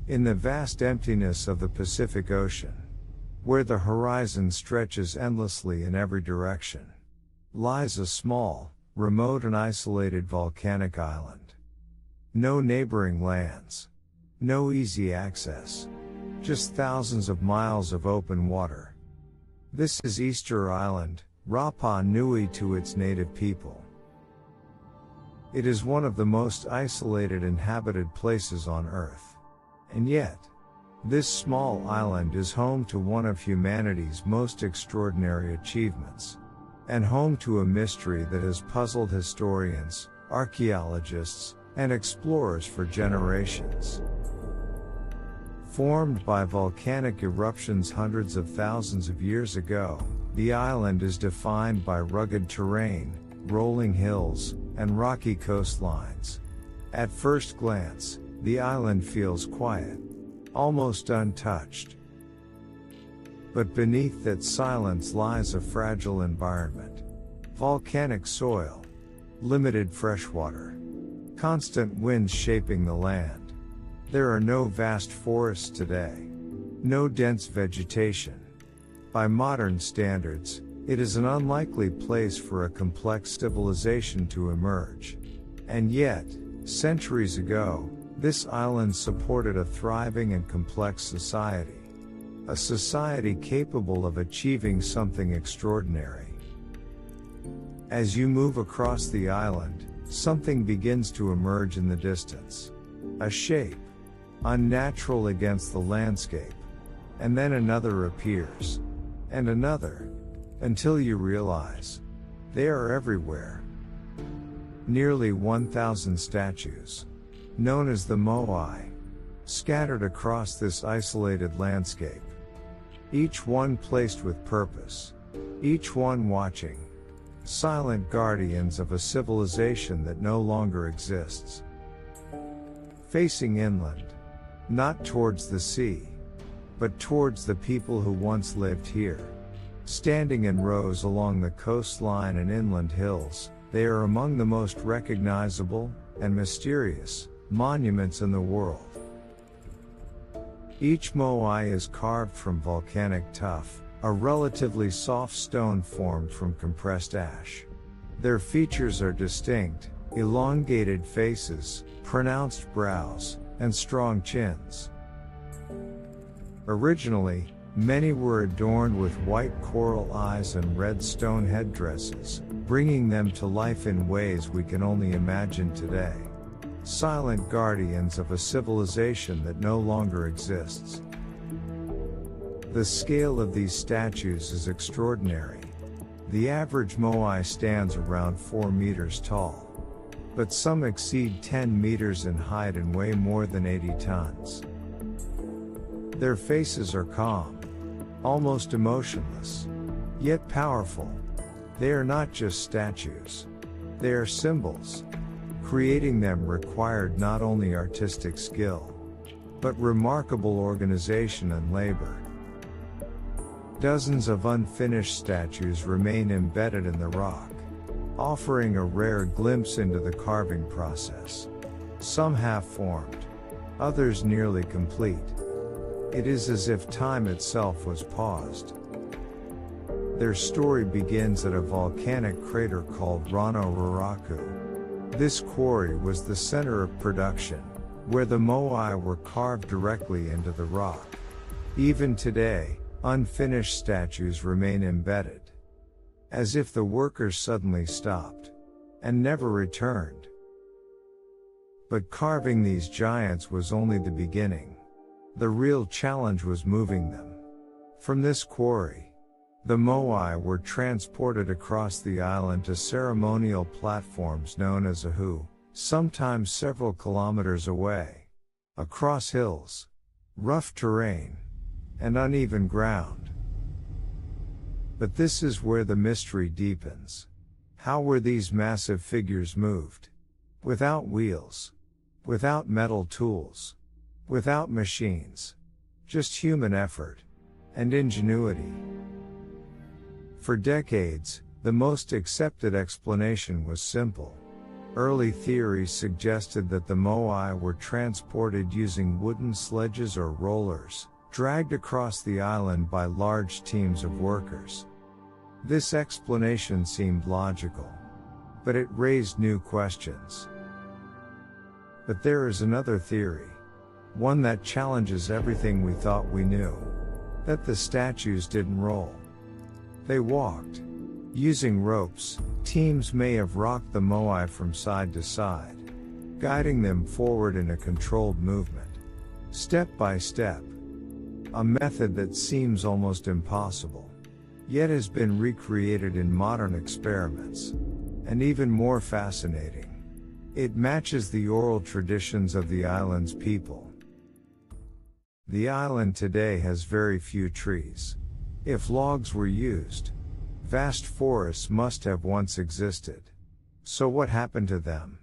In the vast emptiness of the Pacific Ocean, where the horizon stretches endlessly in every direction, lies a small, remote and isolated volcanic island. No neighboring lands. No easy access. Just thousands of miles of open water. This is Easter Island, Rapa Nui to its native people. It is one of the most isolated inhabited places on Earth. And yet, this small island is home to one of humanity's most extraordinary achievements, and home to a mystery that has puzzled historians, archaeologists, and explorers for generations. Formed by volcanic eruptions hundreds of thousands of years ago, the island is defined by rugged terrain, rolling hills, and rocky coastlines. At first glance, the island feels quiet, almost untouched. But beneath that silence lies a fragile environment. Volcanic soil, limited freshwater, constant winds shaping the land. There are no vast forests today, no dense vegetation. By modern standards, it is an unlikely place for a complex civilization to emerge. And yet, centuries ago, this island supported a thriving and complex society. A society capable of achieving something extraordinary. As you move across the island, something begins to emerge in the distance. A shape, unnatural against the landscape. And then another appears. And another. Until you realize, they are everywhere. Nearly 1,000 statues, known as the Moai, scattered across this isolated landscape. Each one placed with purpose. Each one watching. Silent guardians of a civilization that no longer exists. Facing inland. Not towards the sea, but towards the people who once lived here. Standing in rows along the coastline and inland hills, they are among the most recognizable and mysterious monuments in the world. Each moai is carved from volcanic tuff, a relatively soft stone formed from compressed ash. Their features are distinct, elongated faces, pronounced brows, and strong chins. Originally, many were adorned with white coral eyes and red stone headdresses, bringing them to life in ways we can only imagine today. Silent guardians of a civilization that no longer exists. The scale of these statues is extraordinary. The average moai stands around 4 meters tall. But some exceed 10 meters in height and weigh more than 80 tons. Their faces are calm, almost emotionless, yet powerful. They are not just statues. They are symbols. Creating them required not only artistic skill, but remarkable organization and labor. Dozens of unfinished statues remain embedded in the rock, offering a rare glimpse into the carving process. Some half-formed, others nearly complete. It is as if time itself was paused. Their story begins at a volcanic crater called Rano Raraku. This quarry was the center of production, where the moai were carved directly into the rock. Even today, unfinished statues remain embedded, as if the workers suddenly stopped and never returned. But carving these giants was only the beginning. The real challenge was moving them. From this quarry, the moai were transported across the island to ceremonial platforms known as ahu, sometimes several kilometers away. Across hills, rough terrain, and uneven ground. But this is where the mystery deepens. How were these massive figures moved? Without wheels. Without metal tools. Without machines. Just human effort and ingenuity. For decades, the most accepted explanation was simple. Early theories suggested that the Moai were transported using wooden sledges or rollers, dragged across the island by large teams of workers. This explanation seemed logical, but it raised new questions. But there is another theory, one that challenges everything we thought we knew, that the statues didn't roll. They walked. Using ropes, teams may have rocked the Moai from side to side, guiding them forward in a controlled movement, step by step. A method that seems almost impossible, yet has been recreated in modern experiments. And even more fascinating, it matches the oral traditions of the island's people. The island today has very few trees. If logs were used, vast forests must have once existed. So what happened to them?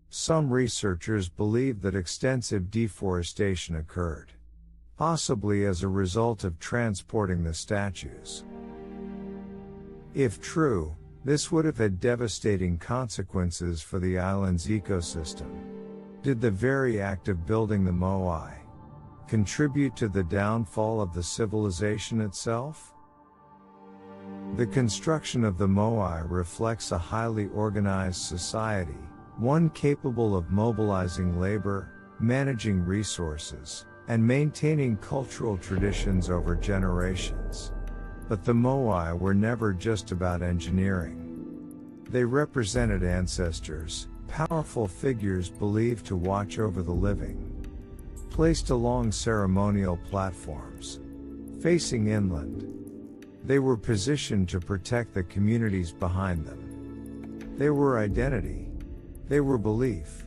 Some researchers believe that extensive deforestation occurred, possibly as a result of transporting the statues. If true, this would have had devastating consequences for the island's ecosystem. Did the very act of building the Moai contribute to the downfall of the civilization itself? The construction of the Moai reflects a highly organized society, one capable of mobilizing labor, managing resources, and maintaining cultural traditions over generations. But the Moai were never just about engineering. They represented ancestors, powerful figures believed to watch over the living. Placed along ceremonial platforms, facing inland, they were positioned to protect the communities behind them. They were identity. They were belief.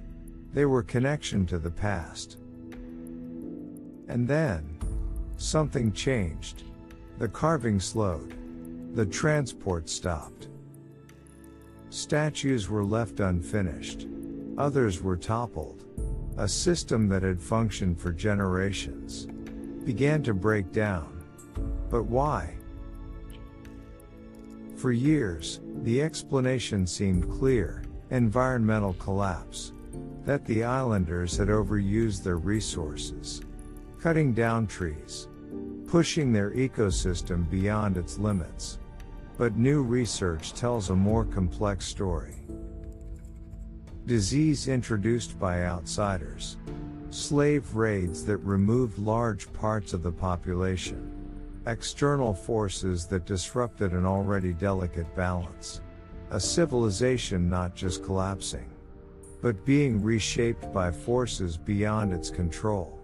They were connection to the past. And then, something changed. The carving slowed. The transport stopped. Statues were left unfinished. Others were toppled. A system that had functioned for generations began to break down. But why? For years, the explanation seemed clear: environmental collapse. That the islanders had overused their resources, cutting down trees, pushing their ecosystem beyond its limits. But new research tells a more complex story. Disease introduced by outsiders, slave raids that removed large parts of the population, external forces that disrupted an already delicate balance. A civilization not just collapsing, but being reshaped by forces beyond its control.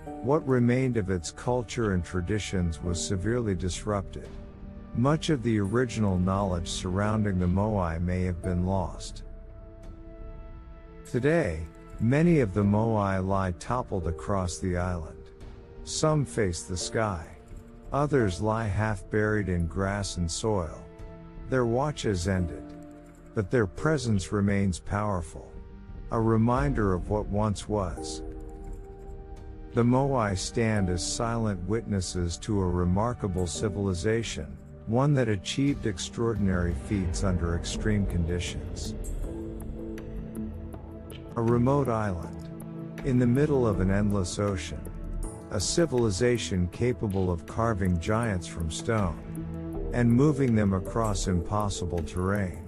What remained of its culture and traditions was severely disrupted. Much of the original knowledge surrounding the Moai may have been lost. Today, many of the Moai lie toppled across the island. Some face the sky. Others lie half buried in grass and soil. Their watch has ended. But their presence remains powerful. A reminder of what once was. The Moai stand as silent witnesses to a remarkable civilization, one that achieved extraordinary feats under extreme conditions. A remote island, in the middle of an endless ocean. A civilization capable of carving giants from stone and moving them across impossible terrain.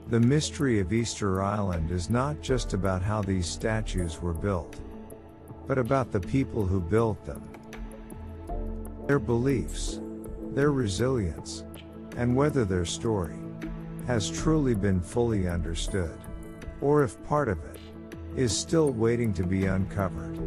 The mystery of Easter Island is not just about how these statues were built, but about the people who built them. Their beliefs, their resilience, and whether their story has truly been fully understood, or if part of it is still waiting to be uncovered.